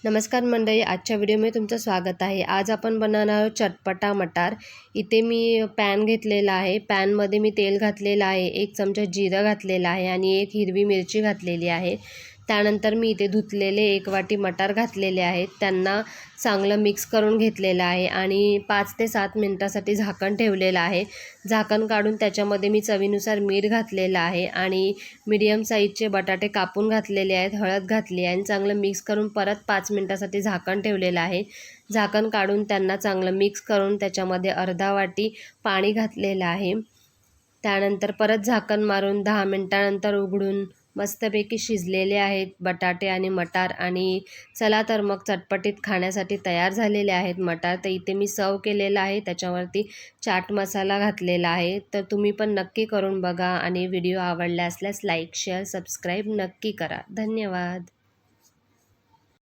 नमस्कार मंडळी, आजच्या व्हिडिओमध्ये तुमचं स्वागत आहे। आज आपण बनवणार आहोत चटपटा मटार। इथे मी पॅन घेतलेला आहे। पॅनमध्ये मी तेल घातलेलं आहे, 1 चमचा जिरं घातलेलं आहे आणि 1 हिरवी मिरची घातलेली आहे। त्यानंतर मी इथे धुतलेले 1 वाटी मटार घातलेले आहेत, त्यांना चांगलं मिक्स करून घेतलेलं आहे आणि 5 ते 7 मिनिटासाठी झाकण ठेवलेलं आहे। झाकण काढून त्याच्यामध्ये मी चवीनुसार मीठ घातलेलं आहे आणि मीडियम साईजचे बटाटे कापून घातलेले आहेत, हळद घातली आणि चांगलं मिक्स करून परत 5 मिनिटासाठी झाकण ठेवलेलं आहे। झाकण काढून त्यांना चांगलं मिक्स करून त्याच्यामध्ये अर्धा वाटी पाणी घातलेलं आहे। त्यानंतर परत झाकण मारून 10 मिनिटानंतर उघडून मस्तपैकी शिजलेले आहेत बटाटे आणि मटार। आणि चला तर मग चटपटीत खाण्यासाठी तयार झालेले आहेत मटार। तर इथे मी सर्व केलेला आहे, त्याच्यावरती चाट मसाला घातलेला आहे। तर तुम्ही पण नक्की करून बघा आणि व्हिडिओ आवडला असल्यास लाईक शेअर सबस्क्राईब नक्की करा। धन्यवाद।